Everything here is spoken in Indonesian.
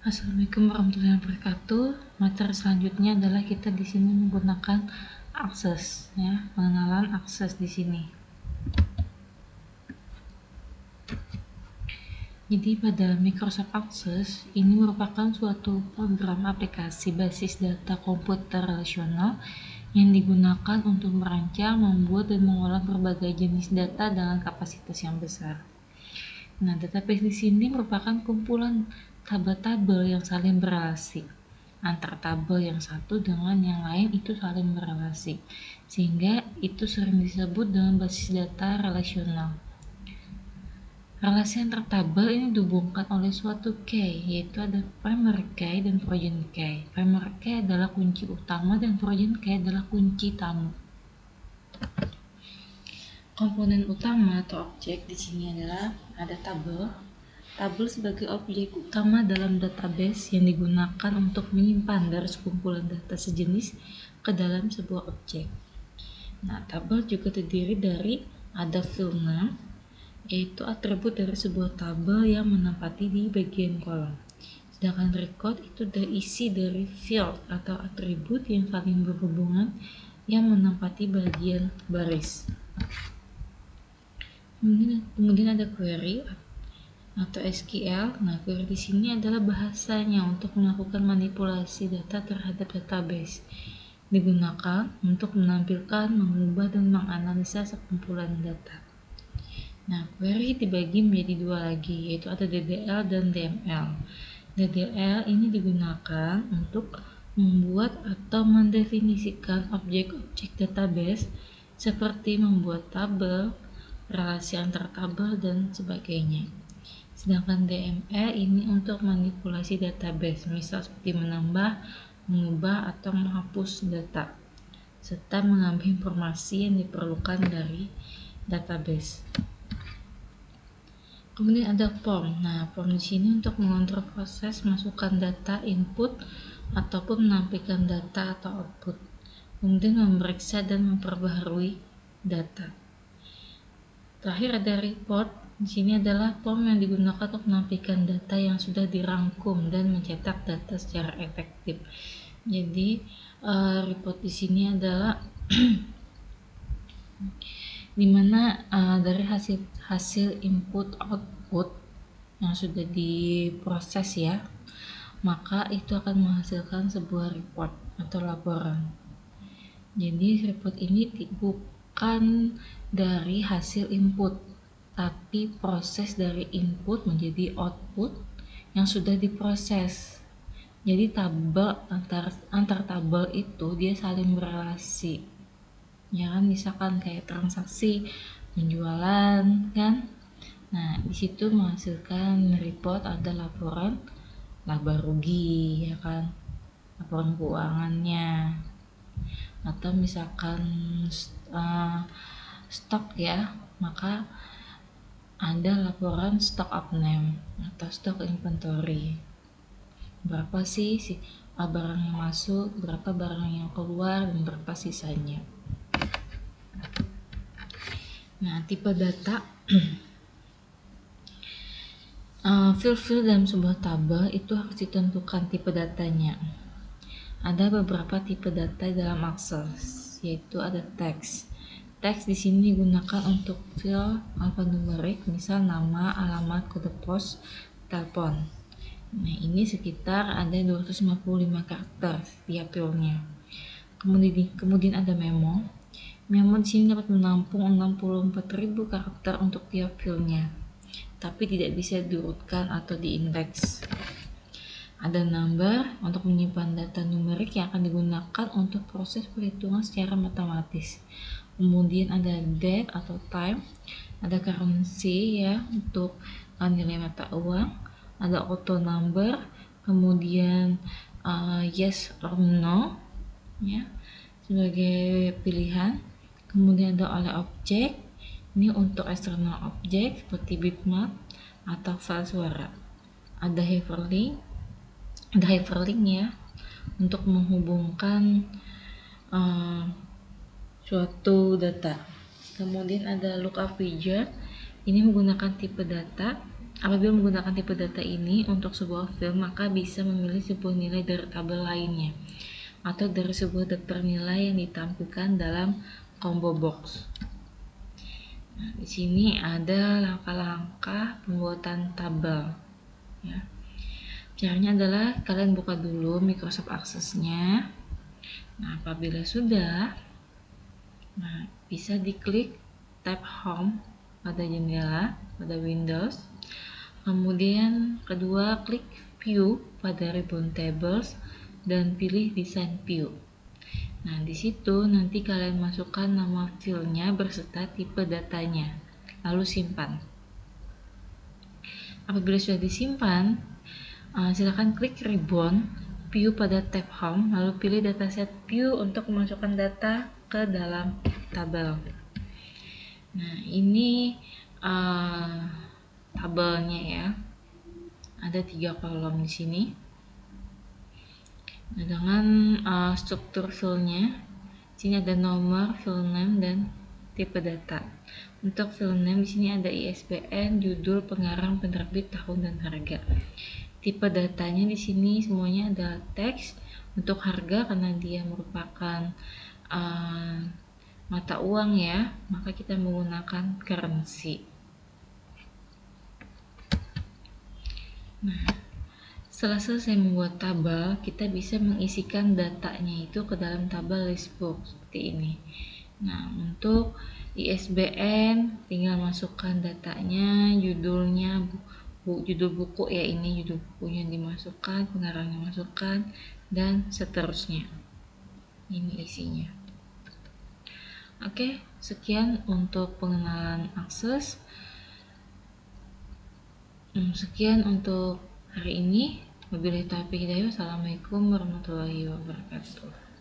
Assalamualaikum warahmatullahi wabarakatuh. Materi selanjutnya adalah kita di sini menggunakan akses, ya, pengenalan akses di sini. Jadi pada Microsoft Access ini merupakan suatu program aplikasi basis data komputer relasional yang digunakan untuk merancang, membuat, dan mengolah berbagai jenis data dengan kapasitas yang besar. Nah, database di sini merupakan kumpulan tabel-tabel yang saling berelasi. Antara tabel yang satu dengan yang lain itu saling berelasi, sehingga itu sering disebut dengan basis data relasional. Relasi antar tabel ini dihubungkan oleh suatu key, yaitu ada primary key dan progeny key. Primary key adalah kunci utama dan progeny key adalah kunci tamu. Komponen utama atau objek di sini adalah ada tabel. Tabel sebagai objek utama dalam database yang digunakan untuk menyimpan dari sekumpulan data sejenis ke dalam sebuah objek. Nah, tabel juga terdiri dari ada field name, yaitu atribut dari sebuah tabel yang menempati di bagian kolom. Sedangkan record itu isi dari field atau atribut yang saling berhubungan yang menempati bagian baris. Kemudian ada query atau SQL. Nah, query di sini adalah bahasanya untuk melakukan manipulasi data terhadap database. Digunakan untuk menampilkan, mengubah, dan menganalisa sekumpulan data. Nah, query dibagi menjadi dua lagi, yaitu ada DDL dan DML. DDL ini digunakan untuk membuat atau mendefinisikan objek-objek database seperti membuat tabel, relasi antar tabel, dan sebagainya. Sedangkan DML ini untuk manipulasi database, misal seperti menambah, mengubah, atau menghapus data, serta mengambil informasi yang diperlukan dari database. Kemudian ada form. Nah, form di sini untuk mengontrol proses masukkan data input ataupun menampilkan data atau output. Kemudian memeriksa dan memperbaharui data. Terakhir ada report. Di sini adalah form yang digunakan untuk menampilkan data yang sudah dirangkum dan mencetak data secara efektif. Jadi report di sini adalah dimana dari hasil input output yang sudah diproses, ya, maka itu akan menghasilkan sebuah report atau laporan. Jadi report ini bukan dari hasil input, tapi proses dari input menjadi output yang sudah diproses. Jadi tabel antar tabel itu dia saling berelasi. Ya kan, misalkan kayak transaksi penjualan kan. Nah, di situ menghasilkan report, ada laporan laba rugi, ya kan, laporan keuangannya, atau misalkan stok, ya, maka ada laporan stock up name atau stock inventory. Berapa sih barang yang masuk, berapa barang yang keluar, dan berapa sisanya. Nah, tipe data field dalam sebuah tabel itu harus ditentukan tipe datanya. Ada beberapa tipe data dalam Access, yaitu ada teks. Teks di sini digunakan untuk field alfanumerik, misal nama, alamat, kode pos, telepon. Nah, ini sekitar ada 255 karakter setiap fieldnya. Kemudian ada memo. Memo di sini dapat menampung 64.000 karakter untuk tiap fieldnya, tapi tidak bisa diurutkan atau diindeks. Ada number untuk menyimpan data numerik yang akan digunakan untuk proses perhitungan secara matematis. Kemudian ada date atau time, ada currency, ya, untuk nilai mata uang, ada auto number, kemudian yes or no, ya, sebagai pilihan. Kemudian ada oleh objek, ini untuk eksternal objek seperti bitmap atau file suara. Ada hyperlink, ya, untuk menghubungkan suatu data. Kemudian ada lookup wizard, ini menggunakan tipe data Apabila menggunakan tipe data ini untuk sebuah field, maka bisa memilih sebuah nilai dari tabel lainnya atau dari sebuah daftar nilai yang ditampilkan dalam combo box. Nah, di sini ada langkah-langkah pembuatan tabel. Ya. Caranya adalah kalian buka dulu Microsoft Access-nya. Nah, apabila sudah, bisa diklik tab Home pada jendela pada Windows. Kemudian kedua, klik View pada ribbon tables dan pilih Design View. Nah, di situ nanti kalian masukkan nama filenya berserta tipe datanya, lalu simpan. Apabila sudah disimpan, silakan klik ribbon View pada tab Home, lalu pilih Dataset View untuk memasukkan data ke dalam tabel. Nah, ini tabelnya ya. Ada 3 kolom di sini. Nah, dengan struktur filenya, sini ada nomor, file name, dan tipe data. Untuk file name di sini ada ISBN, judul, pengarang, penerbit, tahun, dan harga. Tipe datanya di sini semuanya ada teks. Untuk harga karena dia merupakan mata uang ya, maka kita menggunakan currency. Nah, setelah selesai membuat tabel, kita bisa mengisikan datanya itu ke dalam tabel listbox seperti ini. Nah, untuk ISBN tinggal masukkan datanya, judulnya, judul buku ya, ini judul bukunya dimasukkan, pengarangnya masukkan, dan seterusnya. Ini isinya. Oke, sekian untuk pengenalan akses. Sekian untuk hari ini. Wabillahi taufiq hidayah. Wassalamualaikum warahmatullahi wabarakatuh.